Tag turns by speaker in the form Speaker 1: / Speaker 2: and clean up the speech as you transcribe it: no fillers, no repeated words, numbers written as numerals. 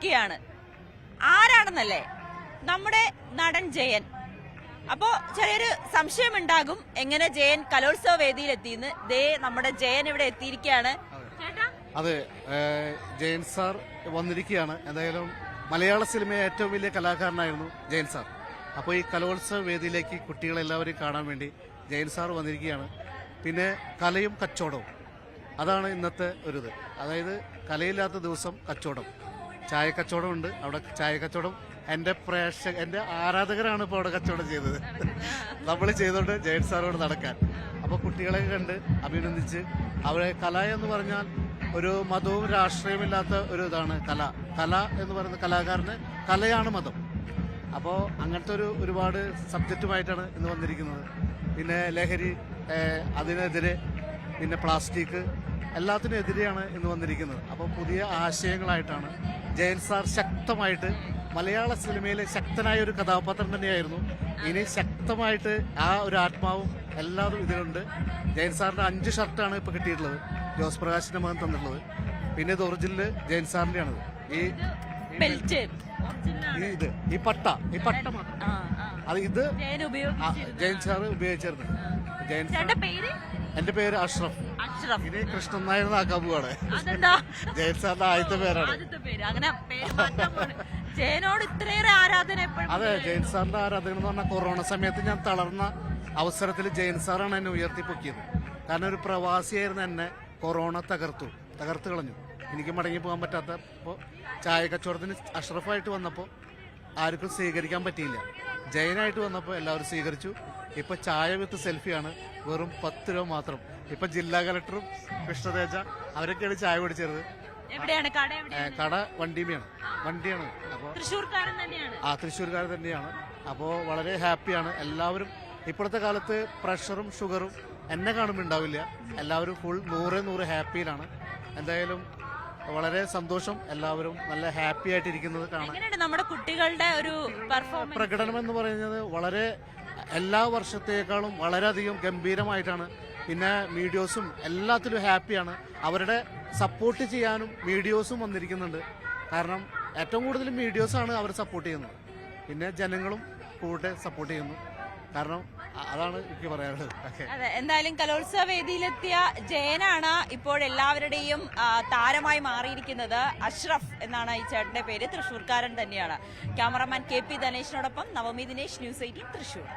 Speaker 1: വന്നിരിക്കുകയാണ്. ആരാണെന്നല്ലേ? നമ്മുടെ നടൻ ജയൻ. അപ്പോ ചെറിയൊരു സംശയമുണ്ടാകും, എങ്ങനെ ജയൻ കലോത്സവ വേദിയിലെത്തിയെന്ന്. ദേ നമ്മുടെ ജയൻ ഇവിടെ എത്തിയിരിക്കുകയാണ്.
Speaker 2: അതെ, ജയൻ സാർ വന്നിരിക്കുകയാണ്. എന്തായാലും മലയാള സിനിമയെ ഏറ്റവും വലിയ കലാകാരനായിരുന്നു ജയൻ സാർ. അപ്പോൾ ഈ കലോത്സവ വേദിയിലേക്ക് കുട്ടികളെല്ലാവരെയും കാണാൻ വേണ്ടി ജയൻ സാർ വന്നിരിക്കുകയാണ്. പിന്നെ കലയും കച്ചവടവും, അതാണ് ഇന്നത്തെ ഒരു ഇത്. അതായത് കലയില്ലാത്ത ദിവസം കച്ചവടം, ചായ കച്ചവടമുണ്ട്. അവിടെ ചായ കച്ചവടം എൻ്റെ ആരാധകരാണ് ഇപ്പോൾ അവിടെ കച്ചവടം ചെയ്തത്. നമ്മൾ ചെയ്തോണ്ട് ജയൻ സാറോട് നടക്കാൻ. അപ്പോൾ കുട്ടികളെ കണ്ട് അഭിനന്ദിച്ച് അവരെ, കല എന്ന് പറഞ്ഞാൽ ഒരു മതവും രാഷ്ട്രീയമില്ലാത്ത ഒരു ഇതാണ് കല. കല എന്ന് പറയുന്ന കലാകാരന് കലയാണ് മതം. അപ്പോൾ അങ്ങനത്തെ ഒരുപാട് സബ്ജക്റ്റുമായിട്ടാണ് ഇന്ന് വന്നിരിക്കുന്നത്. പിന്നെ ലഹരി, അതിനെതിരെ, പിന്നെ പ്ലാസ്റ്റിക്, എല്ലാത്തിനും എതിരെയാണ് ഇന്ന് വന്നിരിക്കുന്നത്. അപ്പോൾ പുതിയ ആശയങ്ങളായിട്ടാണ് ജയൻ സാർ ശക്തമായിട്ട്, മലയാള സിനിമയിലെ ശക്തനായ ഒരു കഥാപാത്രം തന്നെയായിരുന്നു. ഇനി ശക്തമായിട്ട് ആ ഒരു ആത്മാവും എല്ലാവരും ഇതിലുണ്ട്. ജയൻ സാറിന്റെ 5 ഷർട്ടാണ് ഇപ്പൊ കിട്ടിയിട്ടുള്ളത്, ജോസ് പ്രകാശിന്റെ മകൻ തന്നിട്ടുള്ളത്. പിന്നെ ഇത് ഒറിജിനല് ജയൻ സാറിന്റെയാണത്. ഈ പട്ട മാത്രം അത് ഇത് ജയൻ സാർ ഉപയോഗിച്ചിരുന്നു. എന്റെ പേര് അഷ്റഫ്. ഇനി കൃഷ്ണൻ നായർ ആക്കാൻ പോവാണ്. ജയൻ സാറിന്റെ ആദ്യത്തെ പേരാണ്.
Speaker 1: ജയനോട് ഇത്രയേറെ ആരാധന.
Speaker 2: അതെ, ജയൻ സാറിന്റെ ആരാധന എന്ന് പറഞ്ഞാൽ കൊറോണ സമയത്ത് ഞാൻ തളർന്ന അവസരത്തിൽ ജയൻ സാറാണ് എന്നെ ഉയർത്തിപ്പൊക്കിയത്. കാരണം ഒരു പ്രവാസിയായിരുന്നു, എന്നെ കൊറോണ തകർത്തു കളഞ്ഞു. എനിക്ക് മടങ്ങി പോകാൻ പറ്റാത്തപ്പോൾ ചായ കച്ചവടത്തിന് അഷ്റഫായിട്ട് വന്നപ്പോൾ ആർക്കും സ്വീകരിക്കാൻ പറ്റിയില്ല. ജയനായിട്ട് വന്നപ്പോൾ എല്ലാവരും സ്വീകരിച്ചു. ഇപ്പൊ ചായ വിത്ത് സെൽഫിയാണ്, വെറും 10 രൂപ മാത്രം. ഇപ്പൊ ജില്ലാ കളക്ടറും കൃഷ്ണതേജ അവരൊക്കെയാണ് ചായ കുടിച്ചത്. കട വണ്ടിയാണ്. അപ്പോൾ തൃശ്ശൂർക്കാരൻ തന്നെയാണ്. അപ്പോൾ വളരെ ഹാപ്പിയാണ് എല്ലാവരും. ഇപ്പോഴത്തെ കാലത്ത് പ്രഷറും ഷുഗറും എന്നെ കാണുമ്പോൾ ഉണ്ടാവില്ല. എല്ലാവരും ഫുൾ 100% ഹാപ്പിയിലാണ്. എന്തായാലും വളരെ സന്തോഷം. എല്ലാവരും നല്ല ഹാപ്പി ആയിട്ടിരിക്കുന്നത് കാണാൻ.
Speaker 1: നമ്മുടെ കുട്ടികളുടെ ഒരു
Speaker 2: പ്രകടനം എന്ന് പറയുന്നത് വളരെ എല്ലാ വർഷത്തേക്കാളും വളരെയധികം ഗംഭീരമായിട്ടാണ്. പിന്നെ മീഡിയോസും എല്ലാത്തിലും ഹാപ്പിയാണ്. അവരുടെ സപ്പോർട്ട് ചെയ്യാനും മീഡിയോസും വന്നിരിക്കുന്നുണ്ട്. കാരണം ഏറ്റവും കൂടുതൽ മീഡിയോസാണ് അവർ സപ്പോർട്ട് ചെയ്യുന്നത്. പിന്നെ ജനങ്ങളും കൂടെ സപ്പോർട്ട് ചെയ്യുന്നു. കാരണം അതാണ് എനിക്ക് പറയാനുള്ളത്.
Speaker 1: അതെ, എന്തായാലും കലോത്സവ വേദിയിലെത്തിയ ജയനാണ് ഇപ്പോൾ എല്ലാവരുടെയും താരമായി മാറിയിരിക്കുന്നത്. അഷ്റഫ് എന്നാണ് ഈ ചേട്ടന്റെ പേര്. തൃശ്ശൂർക്കാരൻ തന്നെയാണ്. ക്യാമറമാൻ KP ധനേഷിനോടൊപ്പം നവമി ദിനേശ്, ന്യൂസ് 18 തൃശ്ശൂർ.